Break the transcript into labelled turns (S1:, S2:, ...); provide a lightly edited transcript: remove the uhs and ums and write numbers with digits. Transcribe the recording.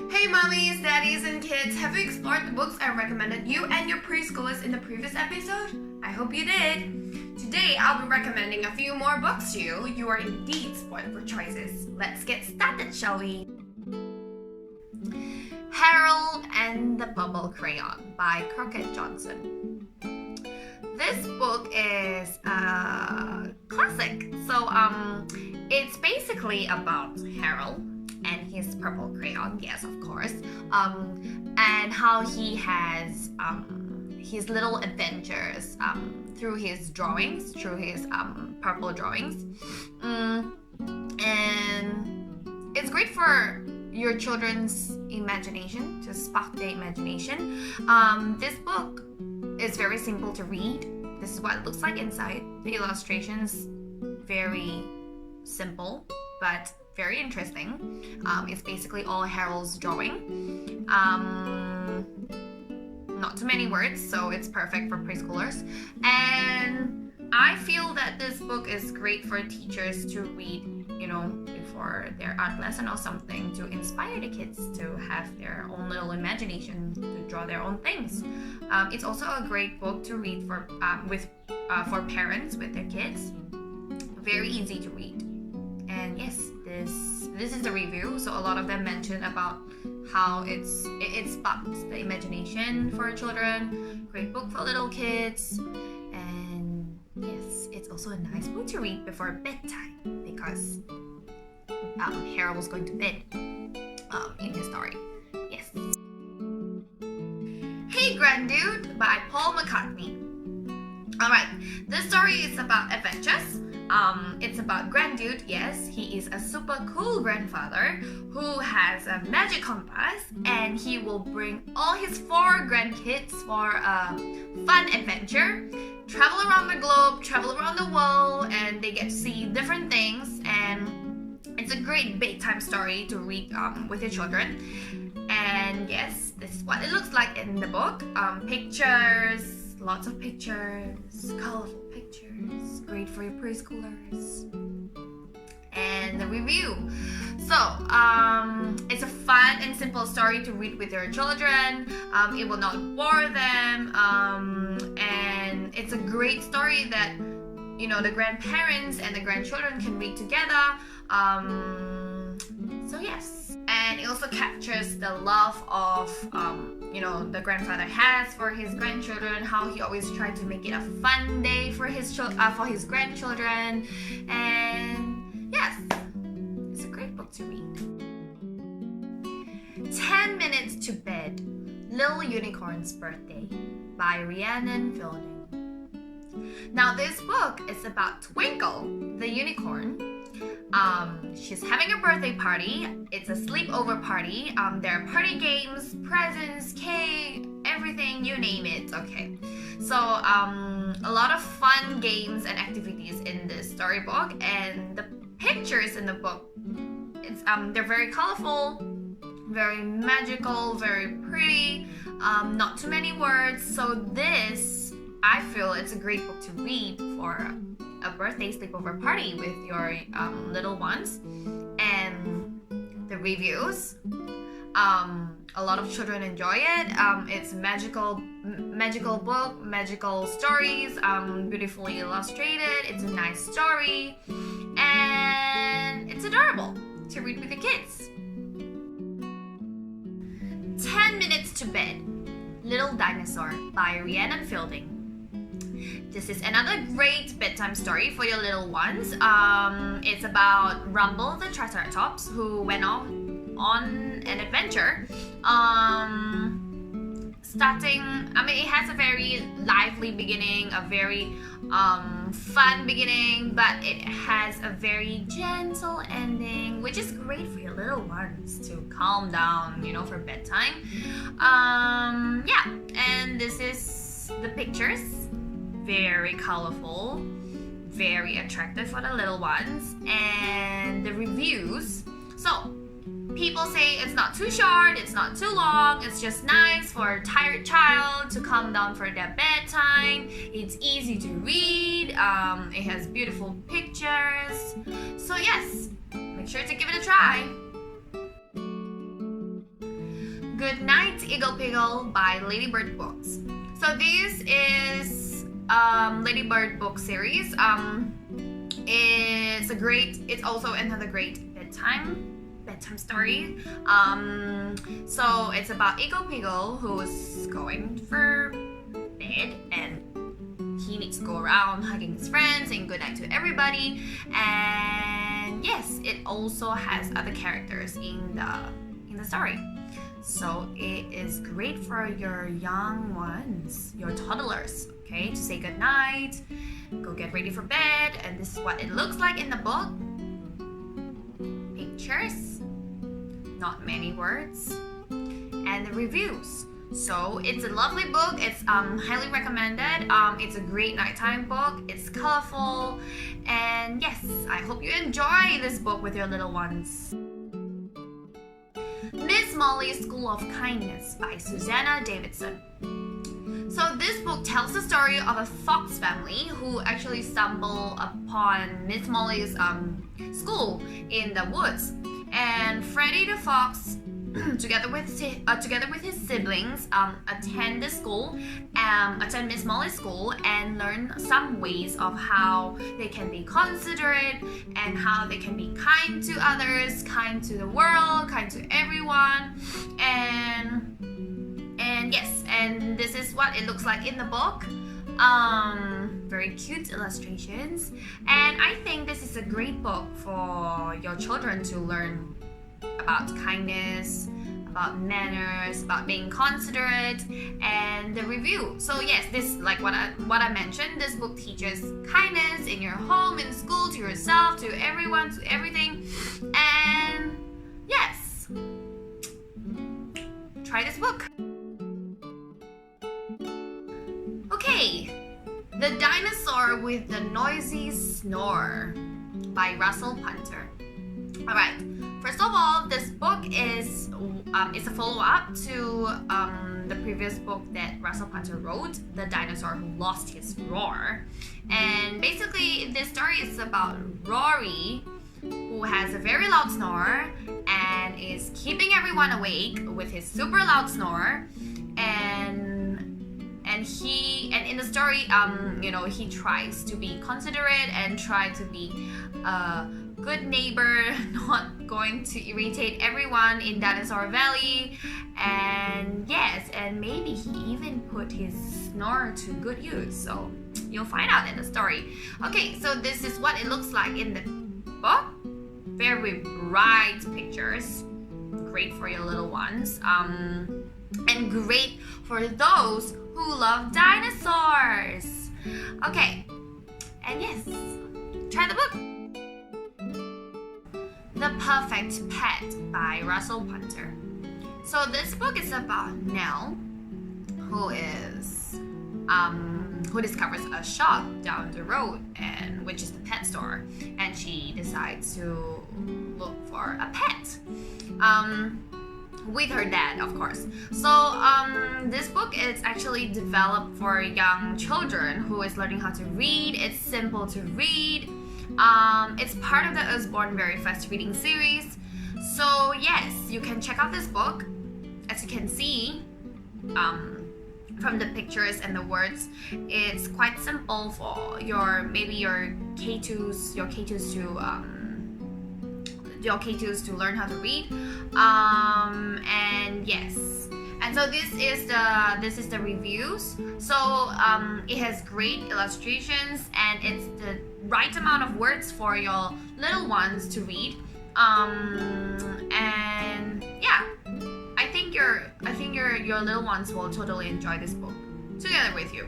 S1: Hey mommies, daddies, and kids, have you explored the books I recommended you and your preschoolers in the previous episode? I hope you did. Today, I'll be recommending a few more books to you. You are indeed spoiled for choices. Let's get started, shall we? Harold and the Bubble Crayon by Crockett Johnson. This book is a classic. It's basically about Harold and his purple crayon, yes, of course, and how he has his little adventures through his drawings, through his purple drawings, and it's great for your children's imagination, to spark their imagination. This book is very simple to read. This is what it looks like inside. The illustrations, very simple, but very interesting. It's basically all Harold's drawing. Not too many words, so it's perfect for preschoolers. And I feel that this book is great for teachers to read, before their art lesson or something, to inspire the kids to have their own little imagination, to draw their own things. It's also a great book to read for parents with their kids. Very easy to read. And yes, this is the review. So a lot of them mention about how it sparks the imagination for children. Great book for little kids. And yes, it's also a nice book to read before bedtime because Harold was going to bed in his story. Yes. Hey Grandude by Paul McCartney. Alright, this story is about adventures. It's about Grandude. Yes, he is a super cool grandfather who has a magic compass, and he will bring all his 4 grandkids for a fun adventure. Travel around the globe, travel around the world, and they get to see different things. And it's a great bedtime story to read with your children. And yes, this is what it looks like in the book. Pictures, lots of pictures, colorful pictures, great for your preschoolers. And the review. So, it's a fun and simple story to read with your children. It will not bore them. And it's a great story that, the grandparents and the grandchildren can read together. So yes. And it also captures the love of, the grandfather has for his grandchildren, how he always tried to make it a fun day for his grandchildren. And yes, it's a great book to read. 10 Minutes to Bed, Little Unicorn's Birthday by Rhiannon Fielding. Now this book is about Twinkle, the unicorn. She's having a birthday party. It's a sleepover party. There are party games, presents, cake, everything, you name it. Okay. So, a lot of fun games and activities in this storybook, and the pictures in the book, they're very colorful, very magical, very pretty, not too many words. So this, I feel it's a great book to read for a birthday sleepover party with your little ones. And the reviews, a lot of children enjoy it. It's magical book, magical stories, beautifully illustrated. It's a nice story, and it's adorable to read with the kids. 10 Minutes to Bed, Little Dinosaur by Rhiannon Fielding. This is another great bedtime story for your little ones. It's about Rumble the Triceratops, who went on an adventure. It has a very lively beginning, a very fun beginning, but it has a very gentle ending, which is great for your little ones to calm down, for bedtime. And this is the pictures. Very colorful, very attractive for the little ones. And the reviews. So, people say it's not too short, it's not too long, it's just nice for a tired child to calm down for their bedtime. It's easy to read, it has beautiful pictures. So yes, make sure to give it a try. Goodnight IgglePiggle by Ladybird Books. So this is Ladybird book series. It's also another great bedtime story. So it's about IgglePiggle who's going for bed and he needs to go around hugging his friends, saying goodnight to everybody. And yes, it also has other characters in the story. So it is great for your young ones, your toddlers, okay, to say goodnight, go get ready for bed, and this is what it looks like in the book. Pictures, not many words, and the reviews. So it's a lovely book. It's highly recommended. It's a great nighttime book. It's colorful, and yes, I hope you enjoy this book with your little ones. Miss Molly's School of Kindness by Susanna Davidson. So this book tells the story of a fox family who actually stumble upon Miss Molly's school in the woods, and Freddy the fox together with his siblings attend Miss Molly's school and learn some ways of how they can be considerate and how they can be kind to others, kind to the world, kind to everyone, and yes, and this is what it looks like in the book. Very cute illustrations, and I think this is a great book for your children to learn about kindness, about manners, about being considerate, and the review. So yes, this, like what I mentioned, this book teaches kindness in your home, in school, to yourself, to everyone, to everything. And yes, try this book. Okay, The Dinosaur with the Noisy Snore by Russell Punter. Alright, first of all, this book is a follow-up to the previous book that Russell Punter wrote, The Dinosaur Who Lost His Roar. And basically, this story is about Rory, who has a very loud snore and is keeping everyone awake with his super loud snore. And in the story, he tries to be considerate and try to be a good neighbor, not going to irritate everyone in Dinosaur Valley. And yes, and maybe he even put his snore to good use. So you'll find out in the story. Okay, so this is what it looks like in the book. Very bright pictures, great for your little ones, and great for those who love dinosaurs. Okay, and yes, try the book. The Perfect Pet by Russell Punter. So this book is about Nell, who discovers a shop down the road, and which is the pet store, and she decides to look for a pet. With her dad, of course. So this book is actually developed for young children who is learning how to read. It's simple to read. It's part of the Usborne Very Fast Reading series. So yes, you can check out this book. As you can see from the pictures and the words, it's quite simple for your K2s to learn how to read. And yes, and so this is the reviews. So it has great illustrations and it's the right amount of words for your little ones to read. And yeah, I think your little ones will totally enjoy this book together with you.